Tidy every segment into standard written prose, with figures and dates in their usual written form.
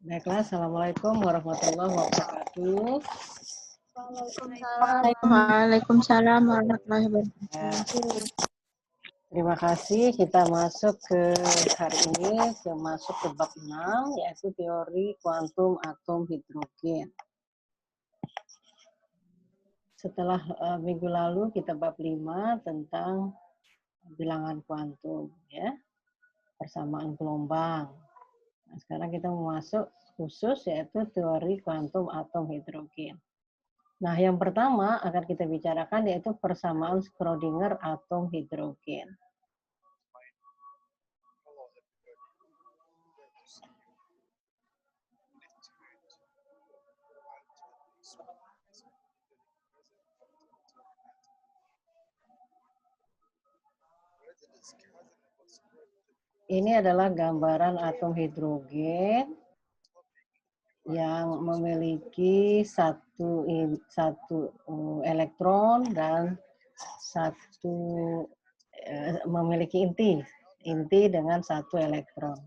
Baiklah, Assalamualaikum warahmatullahi wabarakatuh. Waalaikumsalam warahmatullahi wabarakatuh. Terima kasih. Kita masuk ke hari ini, masuk ke bab 6, yaitu teori kuantum atom hidrogen. Setelah minggu lalu kita bab 5 tentang bilangan kuantum, ya, persamaan gelombang. Nah, sekarang kita mau masuk khusus yaitu teori kuantum atom hidrogen. Nah, yang pertama akan kita bicarakan yaitu persamaan Schrödinger atom hidrogen. Ini adalah gambaran atom hidrogen yang memiliki satu elektron dan memiliki inti dengan satu elektron.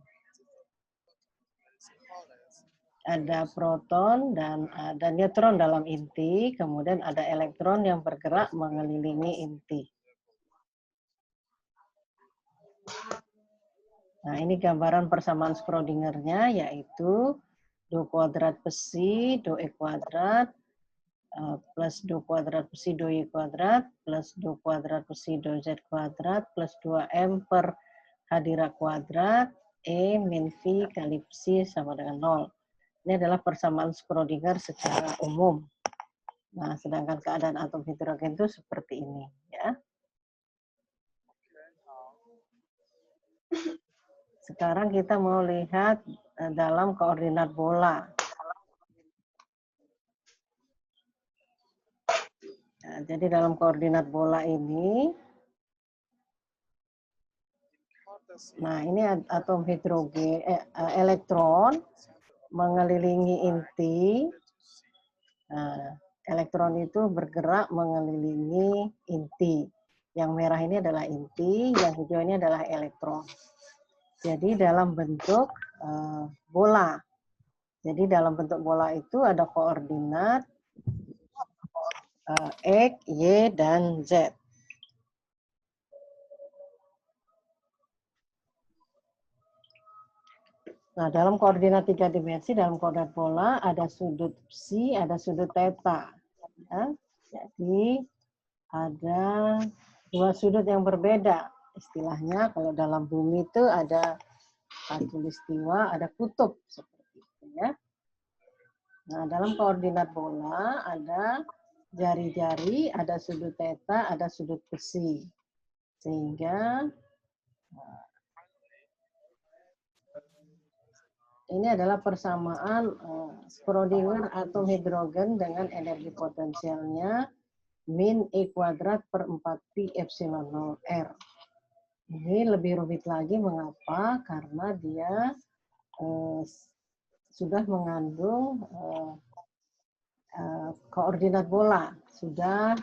Ada proton dan ada neutron dalam inti, kemudian ada elektron yang bergerak mengelilingi inti. Nah, ini gambaran persamaan Schrödinger-nya, yaitu do kuadrat besi, do E kuadrat, plus do kuadrat besi, do Y kuadrat, plus do kuadrat besi, do Z kuadrat, plus 2M per H dira kuadrat, E min V kali psi sama dengan 0. Ini adalah persamaan Schrödinger secara umum. Nah, sedangkan keadaan atom hidrogen itu seperti ini, ya. Sekarang kita mau lihat dalam koordinat bola. Nah, jadi dalam koordinat bola ini, nah ini atom hidrogen, elektron mengelilingi inti. Nah, elektron itu bergerak mengelilingi inti. Yang merah ini adalah inti, yang hijau ini adalah elektron. Jadi dalam bentuk bola. Jadi dalam bentuk bola itu ada koordinat X, Y, dan Z. Nah, dalam koordinat 3 dimensi, dalam koordinat bola ada sudut psi, ada sudut theta. Ya. Jadi ada dua sudut yang berbeda. Istilahnya kalau dalam bumi itu ada khatulistiwa, ada kutub seperti itu, ya. Nah, dalam koordinat bola ada jari-jari, ada sudut theta, ada sudut besi. Sehingga ini adalah persamaan Schrödinger atom hidrogen dengan energi potensialnya min E kuadrat per 4pi epsilon 0 R. Ini lebih rumit lagi, mengapa? Karena dia sudah mengandung koordinat bola, sudah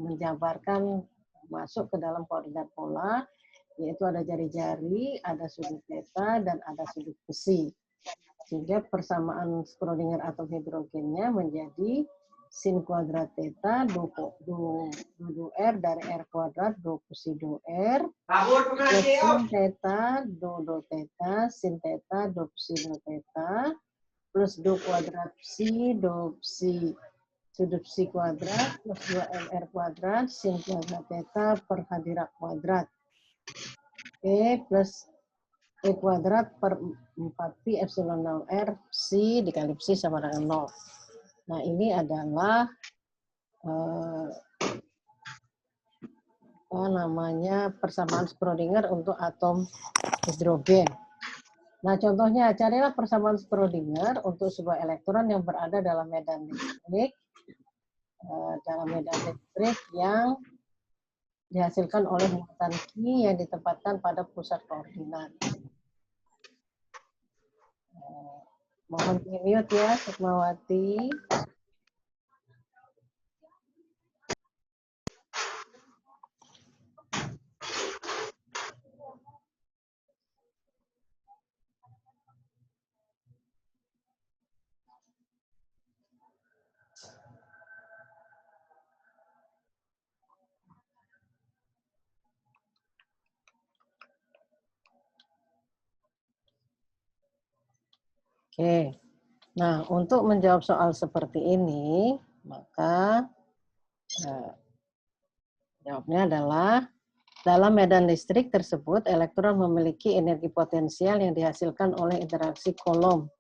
menjabarkan masuk ke dalam koordinat bola, yaitu ada jari-jari, ada sudut theta, dan ada sudut besi. Sehingga persamaan Schrödinger atom hidrogennya menjadi sin kuadrat theta do R dari R kuadrat do psi do R plus sin theta do theta sin theta do psi do theta plus do kuadrat psi do psi sudut psi kuadrat plus 2mr kuadrat sin kuadrat theta per H dira kuadrat E plus E kuadrat per 4pi epsilon 0 R psi dikali psi sama dengan 0. Nah, ini adalah persamaan Schrödinger untuk atom hidrogen. Nah, contohnya, carilah persamaan Schrödinger untuk sebuah elektron yang berada dalam medan listrik, yang dihasilkan oleh muatan Q yang ditempatkan pada pusat koordinat. Mohon di-mute ya, Sukmawati. Oke. Nah, untuk menjawab soal seperti ini, maka jawabnya adalah dalam medan listrik tersebut, elektron memiliki energi potensial yang dihasilkan oleh interaksi Coulomb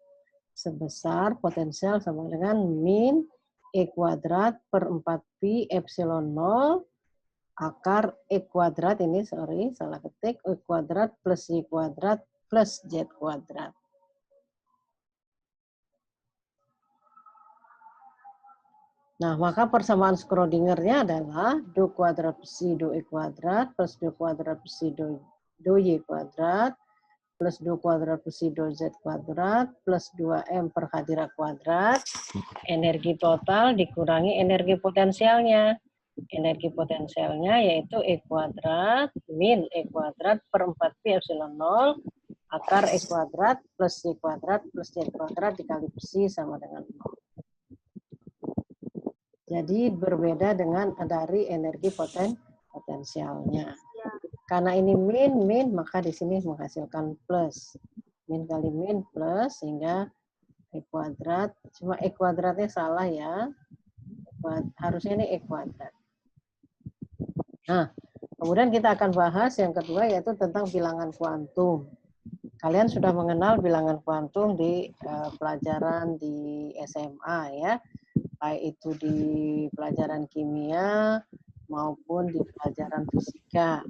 sebesar potensial sama dengan min E kuadrat per 4pi epsilon 0 akar E kuadrat, ini sorry, salah ketik, E kuadrat plus Y kuadrat plus Z kuadrat. Nah, maka persamaan Schrödinger-nya adalah do kuadrat psi do E kuadrat plus do kuadrat psi do Y kuadrat plus do kuadrat psi do Z kuadrat plus 2M per hadirat kuadrat, energi total dikurangi energi potensialnya. Energi potensialnya yaitu E kuadrat min E kuadrat per 4pi epsilon 0 akar E kuadrat plus Y kuadrat plus Z kuadrat dikali psi sama dengan 0. Jadi berbeda dengan dari energi potensialnya. Karena ini min, maka di sini menghasilkan plus. Min kali min plus, sehingga E kuadrat, cuma E kuadratnya salah ya. Harusnya ini E kuadrat. Nah, kemudian kita akan bahas yang kedua, yaitu tentang bilangan kuantum. Kalian sudah mengenal bilangan kuantum di pelajaran di SMA ya. Baik itu di pelajaran kimia maupun di pelajaran fisika.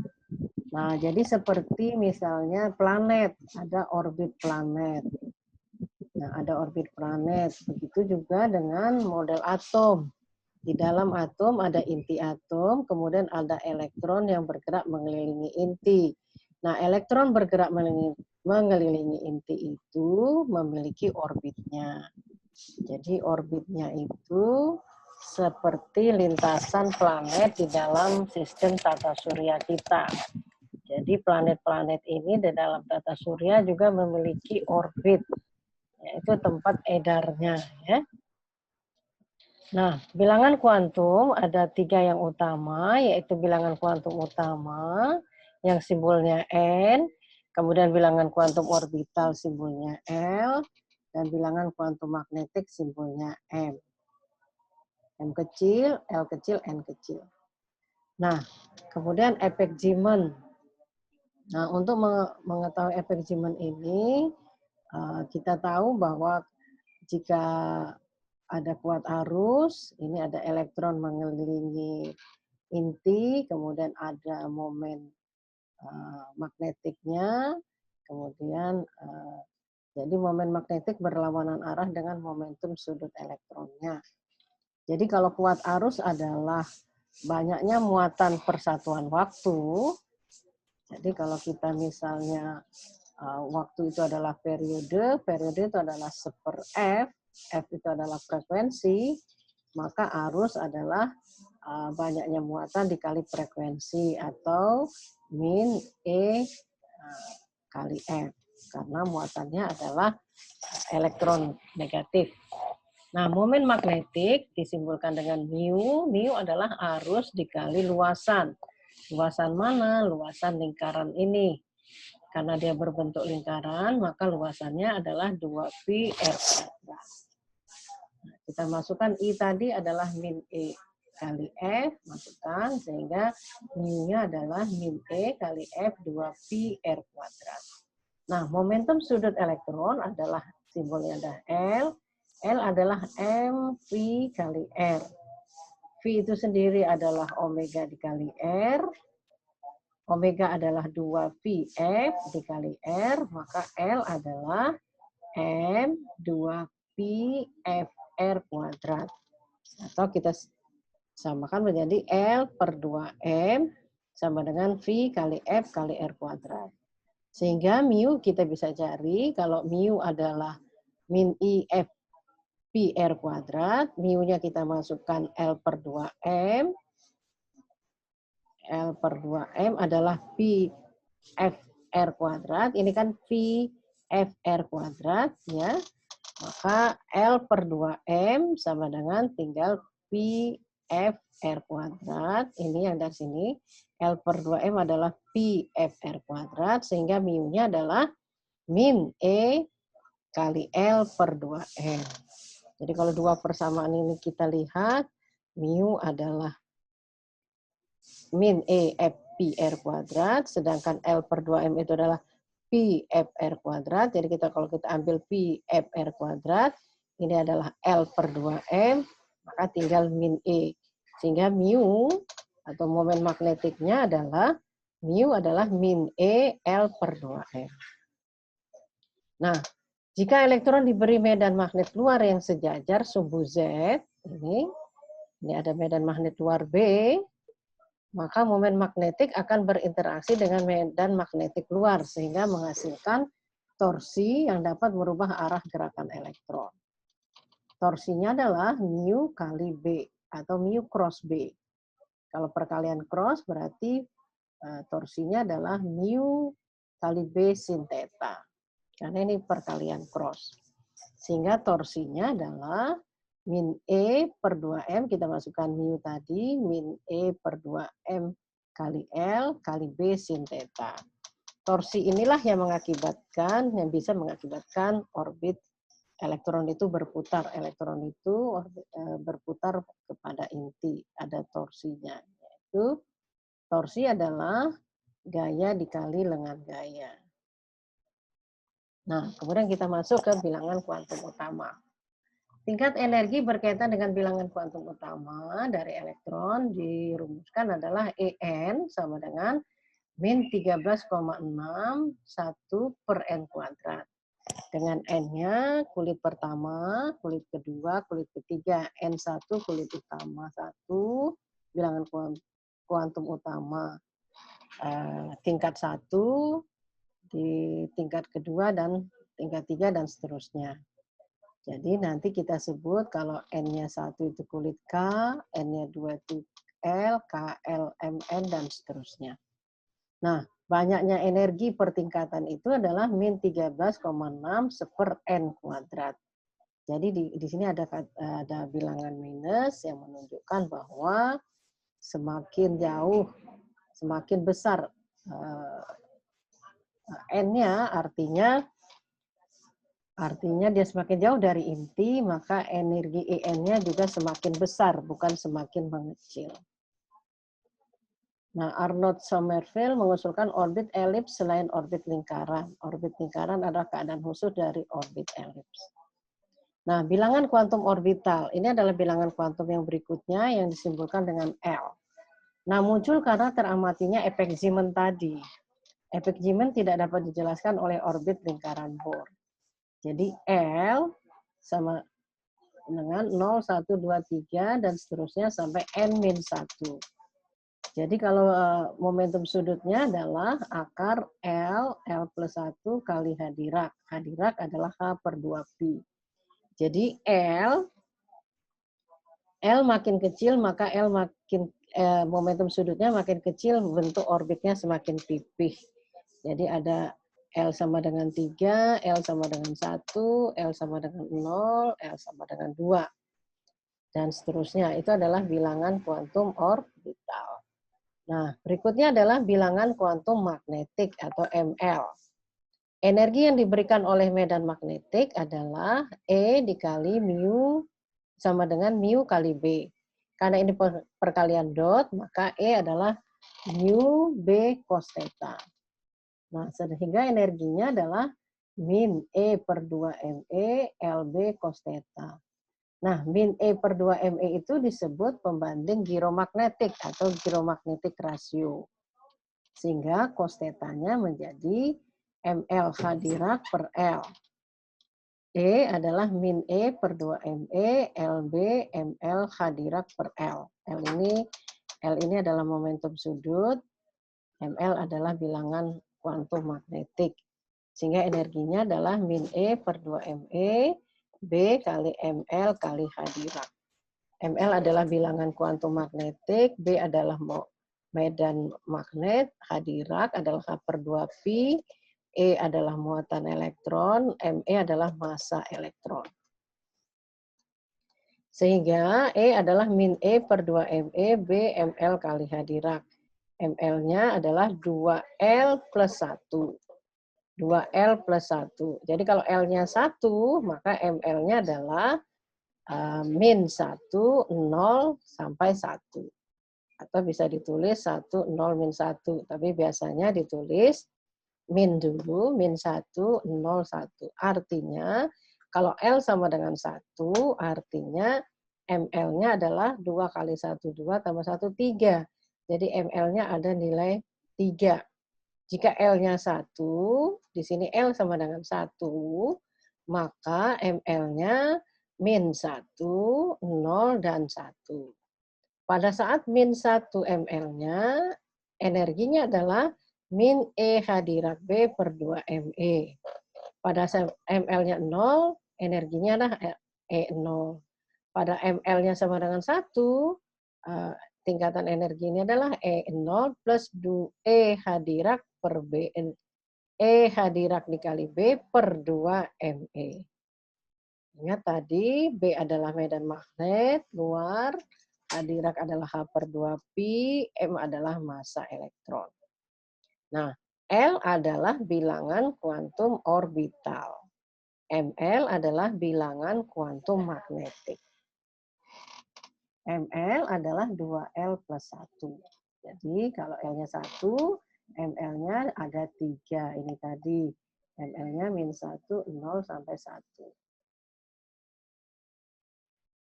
Nah, jadi seperti misalnya planet, ada orbit planet. Nah, ada orbit planet. Begitu juga dengan model atom. Di dalam atom ada inti atom, kemudian ada elektron yang bergerak mengelilingi inti. Nah, elektron bergerak mengelilingi inti itu memiliki orbitnya. Jadi orbitnya itu seperti lintasan planet di dalam sistem tata surya kita. Jadi planet-planet ini di dalam tata surya juga memiliki orbit, yaitu tempat edarnya. Ya. Nah, bilangan kuantum ada 3 yang utama, yaitu bilangan kuantum utama yang simbolnya N, kemudian bilangan kuantum orbital simbolnya L, dan bilangan kuantum magnetik simbolnya M. M kecil, L kecil, N kecil. Nah, kemudian efek Zeeman. Nah, untuk mengetahui efek Zeeman ini, kita tahu bahwa jika ada kuat arus, ini ada elektron mengelilingi inti, kemudian ada momen magnetiknya, kemudian jadi momen magnetik berlawanan arah dengan momentum sudut elektronnya. Jadi kalau kuat arus adalah banyaknya muatan persatuan waktu. Jadi kalau kita misalnya waktu itu adalah periode itu adalah 1/F, F itu adalah frekuensi, maka arus adalah banyaknya muatan dikali frekuensi atau min E kali F. Karena muatannya adalah elektron negatif. Nah, momen magnetik disimbolkan dengan mu. Mu adalah arus dikali luasan. Luasan mana? Luasan lingkaran ini. Karena dia berbentuk lingkaran, maka luasannya adalah 2pi R kuadrat. Nah, kita masukkan I tadi adalah min E kali F, masukkan, sehingga mu-nya adalah min E kali F 2pi R kuadrat. Nah, momentum sudut elektron adalah simbolnya ada L. L adalah mv kali R. V itu sendiri adalah omega dikali R. Omega adalah 2πf dikali R, maka L adalah M 2πfr kuadrat. Atau kita samakan menjadi L per 2M sama dengan V kali F kali R kuadrat. Sehingga mu kita bisa cari, kalau mu adalah min IF pi R kuadrat, mu-nya kita masukkan L per 2M. L per 2M adalah pi F R kuadrat. Ini kan pi F R kuadrat, ya. Maka L per 2M sama dengan tinggal pi F R kuadrat. Ini yang dari sini. L per 2M adalah pi F R kuadrat, sehingga mu-nya adalah min E kali L per 2M. Jadi kalau dua persamaan ini kita lihat, mu adalah min E F pi R kuadrat, sedangkan L per 2M itu adalah pi F R kuadrat. Jadi kalau kita ambil pi F R kuadrat, ini adalah L per 2M, maka tinggal min E. Sehingga mu atau momen magnetiknya adalah min E L per 2M. Nah, jika elektron diberi medan magnet luar yang sejajar suhu Z, ini ada medan magnet luar B, maka momen magnetik akan berinteraksi dengan medan magnetik luar sehingga menghasilkan torsi yang dapat merubah arah gerakan elektron. Torsinya adalah mu kali B atau mu cross B. Kalau perkalian cross berarti torsinya adalah mu kali B sin theta. Karena ini perkalian cross. Sehingga torsinya adalah min E per 2M, kita masukkan mu tadi, min E per 2M kali L kali B sin theta. Torsi inilah yang bisa mengakibatkan orbit elektron itu berputar. Elektron itu berputar kepada inti, ada torsinya. Yaitu torsi adalah gaya dikali lengan gaya. Nah, kemudian kita masuk ke bilangan kuantum utama. Tingkat energi berkaitan dengan bilangan kuantum utama dari elektron dirumuskan adalah En sama dengan min 13,6 1 per N kuadrat. Dengan N-nya kulit pertama, kulit kedua, kulit ketiga. N1 kulit utama 1, bilangan kuantum utama tingkat 1, di tingkat kedua dan tingkat 3 dan seterusnya. Jadi nanti kita sebut kalau N-nya 1 itu kulit K, N-nya 2 itu L, K, L, M, N, dan seterusnya. Nah, banyaknya energi per tingkatan itu adalah min 13,6 seper N kuadrat. Jadi di sini ada bilangan minus yang menunjukkan bahwa semakin jauh, semakin besar N-nya, artinya dia semakin jauh dari inti, maka energi En-nya juga semakin besar, bukan semakin mengecil. Nah, Arnold Sommerfeld mengusulkan orbit elips selain orbit lingkaran. Orbit lingkaran adalah keadaan khusus dari orbit elips. Nah, bilangan kuantum orbital. Ini adalah bilangan kuantum yang berikutnya yang disimbolkan dengan L. Nah, muncul karena teramatinya efek Zeeman tadi. Efek Zeeman tidak dapat dijelaskan oleh orbit lingkaran Bohr. Jadi L sama dengan 0, 1, 2, 3, dan seterusnya sampai N-1. Jadi kalau momentum sudutnya adalah akar L plus 1 kali H Dirac. H Dirac adalah H per 2pi. Jadi L makin kecil, maka momentum sudutnya makin kecil, bentuk orbitnya semakin pipih. Jadi ada L sama dengan 3, L sama dengan 1, L sama dengan 0, L sama dengan 2. Dan seterusnya. Itu adalah bilangan kuantum orbital. Nah, berikutnya adalah bilangan kuantum magnetik atau ML. Energi yang diberikan oleh medan magnetik adalah E dikali mu sama dengan mu kali B. Karena ini perkalian dot, maka E adalah mu B cos theta. Nah, sehingga energinya adalah min E per 2ME LB cos theta. Nah, min E per 2ME itu disebut pembanding giromagnetik atau giromagnetic ratio. Sehingga cos theta-nya menjadi MLH Dirac per L. E adalah min E per 2ME LB ML H Dirac per L. L ini adalah momentum sudut, ML adalah bilangan kuantum magnetik. Sehingga energinya adalah min E per 2ME B kali ML kali H Dirac. ML adalah bilangan kuantum magnetik, B adalah medan magnet, H Dirac adalah H per 2pi, E adalah muatan elektron, ME adalah massa elektron. Sehingga E adalah min E per 2ME B ML kali H Dirac. ML-nya adalah 2L plus 1. 2L plus 1. Jadi kalau L-nya 1, maka ML-nya adalah min 1, 0, sampai 1. Atau bisa ditulis 1, 0, min 1. Tapi biasanya ditulis min dulu, min 1, 0, 1. Artinya, kalau L sama dengan 1, artinya ML-nya adalah 2 kali 1, 2, tambah 1, 3. Jadi ML-nya ada nilai 3. Jika L-nya 1, di sini L sama dengan 1, maka ML-nya min 1, 0, dan 1. Pada saat min 1 ML-nya, energinya adalah min E hadirat B per 2 ME. Pada saat ML-nya 0, energinya adalah E0. Pada ML-nya sama dengan 1, tingkatan energi ini adalah E0 plus 2E hadirat per B. E hadirat dikali B per 2 ME. Ingat tadi, B adalah medan magnet luar, hadirat adalah H per 2Pi, M adalah massa elektron. Nah, L adalah bilangan kuantum orbital. ML adalah bilangan kuantum magnetik. ML adalah 2L plus 1. Jadi kalau L-nya 1, ML-nya ada 3. Ini tadi. ML-nya min 1, 0, sampai 1.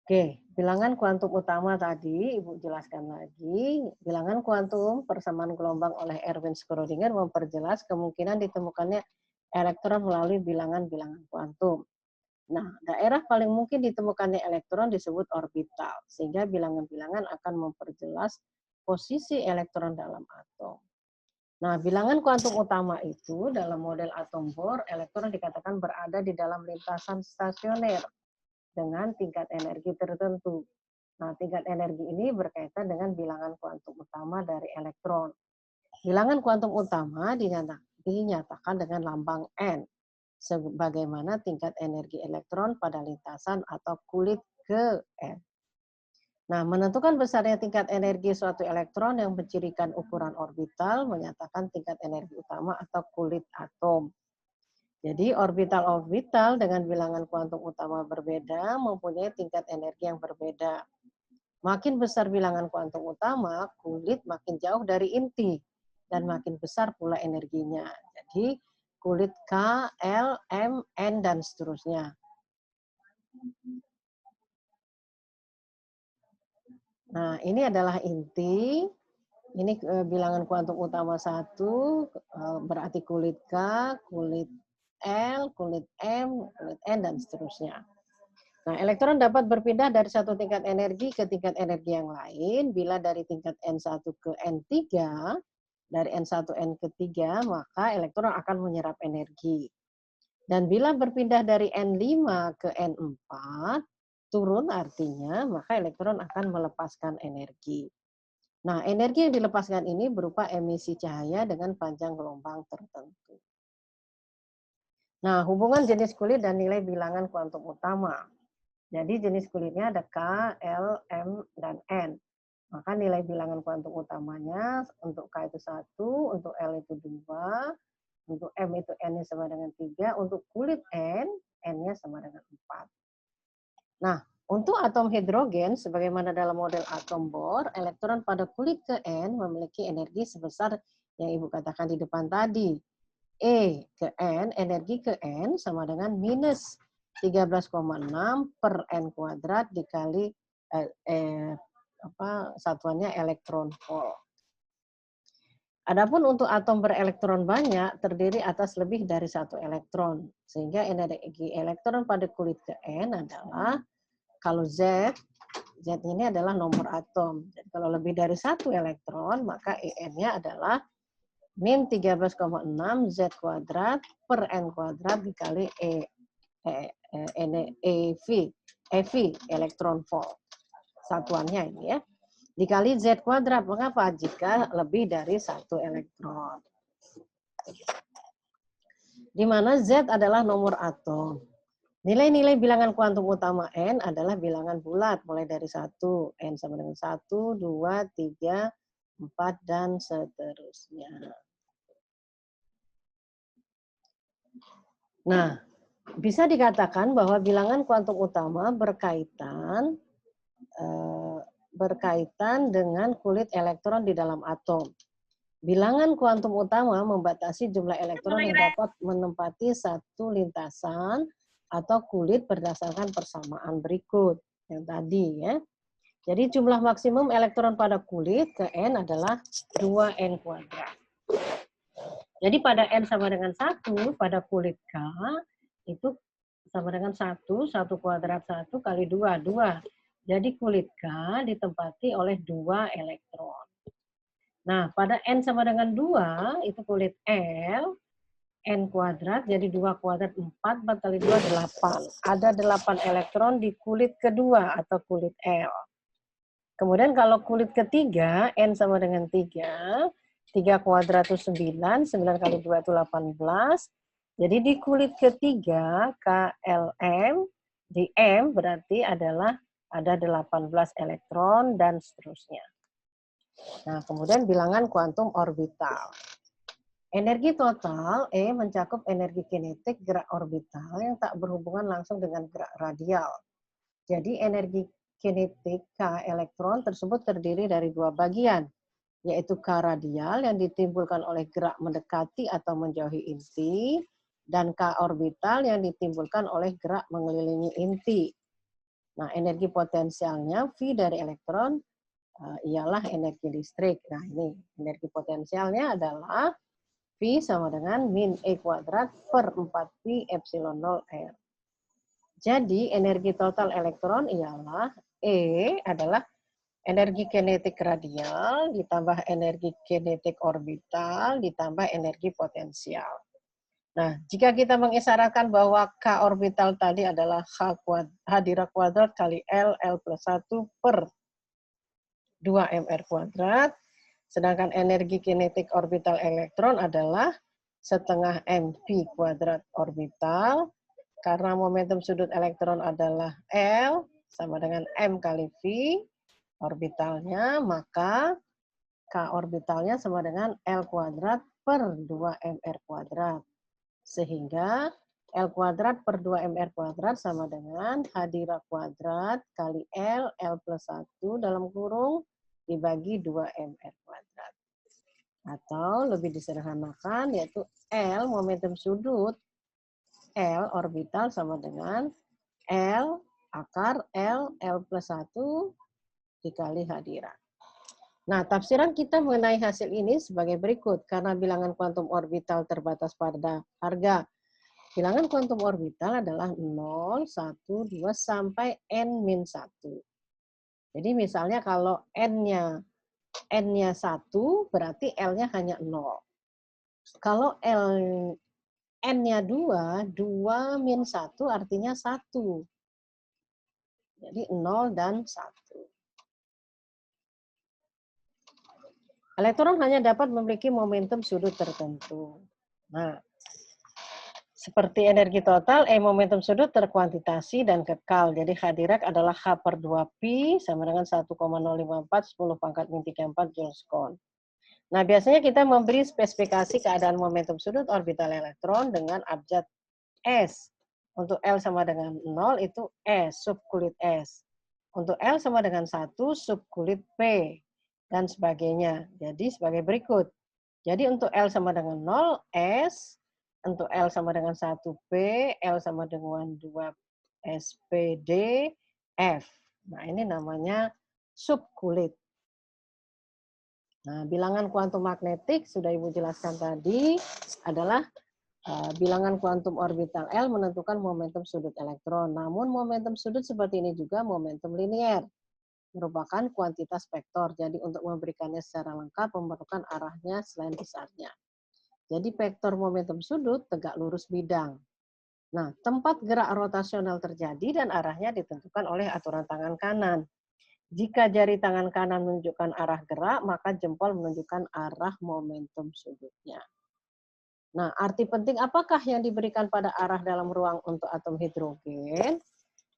Oke, bilangan kuantum utama tadi, Ibu jelaskan lagi. Bilangan kuantum persamaan gelombang oleh Erwin Schrödinger memperjelas kemungkinan ditemukannya elektron melalui bilangan-bilangan kuantum. Nah, daerah paling mungkin ditemukannya elektron disebut orbital, sehingga bilangan-bilangan akan memperjelas posisi elektron dalam atom. Nah, bilangan kuantum utama itu dalam model atom Bohr, elektron dikatakan berada di dalam lintasan stasioner dengan tingkat energi tertentu. Nah, tingkat energi ini berkaitan dengan bilangan kuantum utama dari elektron. Bilangan kuantum utama dinyatakan dengan lambang N, sebagaimana tingkat energi elektron pada lintasan atau kulit ke N. Nah, menentukan besarnya tingkat energi suatu elektron yang mencirikan ukuran orbital menyatakan tingkat energi utama atau kulit atom. Jadi orbital-orbital dengan bilangan kuantum utama berbeda mempunyai tingkat energi yang berbeda. Makin besar bilangan kuantum utama, kulit makin jauh dari inti dan makin besar pula energinya. Jadi kulit K, L, M, N, dan seterusnya. Nah, ini adalah inti. Ini bilangan kuantum utama 1, berarti kulit K, kulit L, kulit M, kulit N, dan seterusnya. Nah, elektron dapat berpindah dari satu tingkat energi ke tingkat energi yang lain bila dari tingkat N1 ke N3, dari N1 N ke 3, maka elektron akan menyerap energi. Dan bila berpindah dari N5 ke N4, turun artinya, maka elektron akan melepaskan energi. Nah, energi yang dilepaskan ini berupa emisi cahaya dengan panjang gelombang tertentu. Nah, hubungan jenis kulit dan nilai bilangan kuantum utama. Jadi jenis kulitnya ada K, L, M, dan N. Maka nilai bilangan kuantum utamanya untuk K itu 1, untuk L itu 2, untuk M itu N-nya sama dengan 3, untuk kulit N, N-nya sama dengan 4. Nah, untuk atom hidrogen, sebagaimana dalam model atom Bohr, elektron pada kulit ke N memiliki energi sebesar yang Ibu katakan di depan tadi. E ke N, energi ke N sama dengan minus 13,6 per N kuadrat dikali satuannya elektron volt. Adapun untuk atom berelektron banyak terdiri atas lebih dari satu elektron, sehingga energi elektron pada kulit ke N adalah, kalau Z ini adalah nomor atom. Jadi kalau lebih dari satu elektron, maka En-nya adalah min 13,6 Z kuadrat per N kuadrat dikali EV, elektron volt. Satuannya ini ya. Dikali Z kuadrat. Mengapa? Jika lebih dari satu elektron. Di mana Z adalah nomor atom. Nilai-nilai bilangan kuantum utama N adalah bilangan bulat, mulai dari 1, N sama dengan 1, 2, 3, 4, dan seterusnya. Nah, bisa dikatakan bahwa bilangan kuantum utama berkaitan dengan kulit elektron di dalam atom. Bilangan kuantum utama membatasi jumlah elektron yang dapat menempati satu lintasan atau kulit berdasarkan persamaan berikut yang tadi ya. Jadi jumlah maksimum elektron pada kulit ke N adalah 2N kuadrat. Jadi pada N sama dengan 1, pada kulit K itu sama dengan 1 kuadrat 1 kali 2, 2. Jadi kulit K ditempati oleh 2 elektron. Nah, pada N sama dengan 2, itu kulit L, N kuadrat, jadi 2 kuadrat 4, 4 kali 2, 8. Ada 8 elektron di kulit kedua atau kulit L. Kemudian kalau kulit ketiga, N sama dengan 3, 3 kuadrat itu 9, 9 kali 2 itu 18. Jadi di kulit ketiga, KLM, di M berarti adalah ada 18 elektron dan seterusnya. Nah, kemudian bilangan kuantum orbital. Energi total E mencakup energi kinetik gerak orbital yang tak berhubungan langsung dengan gerak radial. Jadi energi kinetik K elektron tersebut terdiri dari dua bagian, yaitu K radial yang ditimbulkan oleh gerak mendekati atau menjauhi inti, dan K orbital yang ditimbulkan oleh gerak mengelilingi inti. Nah, energi potensialnya V dari elektron ialah energi listrik. Nah, ini energi potensialnya adalah V sama dengan min E kuadrat per 4Pi epsilon 0 R. Jadi energi total elektron ialah E adalah energi kinetik radial ditambah energi kinetik orbital ditambah energi potensial. Nah, jika kita mengisyaratkan bahwa K orbital tadi adalah H direct kuadrat kali L plus 1 per 2 mr kuadrat, sedangkan energi kinetik orbital elektron adalah setengah mv kuadrat orbital, karena momentum sudut elektron adalah L sama dengan M kali V orbitalnya, maka K orbitalnya sama dengan L kuadrat per 2 mr kuadrat. Sehingga L kuadrat per 2 mr kuadrat sama dengan H direct kuadrat kali L plus 1 dalam kurung dibagi 2 mr kuadrat. Atau lebih disederhanakan yaitu L momentum sudut L orbital sama dengan L akar L plus 1 dikali H direct. Nah, tafsiran kita mengenai hasil ini sebagai berikut. Karena bilangan kuantum orbital terbatas pada harga. Bilangan kuantum orbital adalah 0, 1, 2, sampai N-1. Jadi misalnya kalau N-nya 1, berarti L-nya hanya 0. Kalau N-nya 2, 2 min 1 artinya 1. Jadi 0 dan 1. Elektron hanya dapat memiliki momentum sudut tertentu. Nah, seperti energi total, momentum sudut terkuantitasi dan kekal. Jadi H direct adalah H per 2Pi sama dengan 1,054 10 pangkat min 34 Joule. Nah, biasanya kita memberi spesifikasi keadaan momentum sudut orbital elektron dengan abjad S. Untuk L sama dengan 0 itu S, subkulit S. Untuk L sama dengan 1, subkulit P. Dan sebagainya. Jadi sebagai berikut. Jadi untuk L sama dengan 0, S. Untuk L sama dengan 1P, L sama dengan 2SPD, F. Nah, ini namanya subkulit. Nah, bilangan kuantum magnetik sudah Ibu jelaskan tadi adalah bilangan kuantum orbital L menentukan momentum sudut elektron. Namun momentum sudut seperti ini juga momentum linier, merupakan kuantitas vektor. Jadi untuk memberikannya secara lengkap memerlukan arahnya selain besarnya. Jadi vektor momentum sudut tegak lurus bidang. Nah, tempat gerak rotasional terjadi dan arahnya ditentukan oleh aturan tangan kanan. Jika jari tangan kanan menunjukkan arah gerak, maka jempol menunjukkan arah momentum sudutnya. Nah, arti penting apakah yang diberikan pada arah dalam ruang untuk atom hidrogen?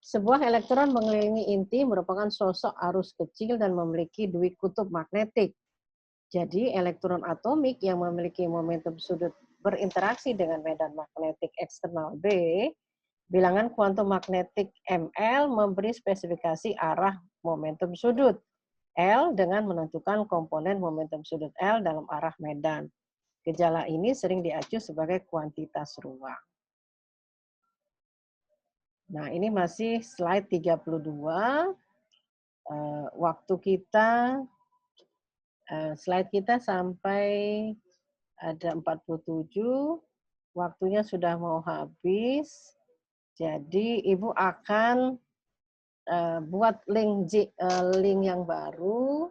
Sebuah elektron mengelilingi inti merupakan sosok arus kecil dan memiliki dwikutub magnetik. Jadi elektron atomik yang memiliki momentum sudut berinteraksi dengan medan magnetik eksternal B, bilangan kuantum magnetik ML memberi spesifikasi arah momentum sudut L dengan menentukan komponen momentum sudut L dalam arah medan. Gejala ini sering diacu sebagai kuantitas ruang. Nah, ini masih slide 32. Waktu kita, slide kita sampai ada 47. Waktunya sudah mau habis. Jadi, Ibu akan buat link yang baru.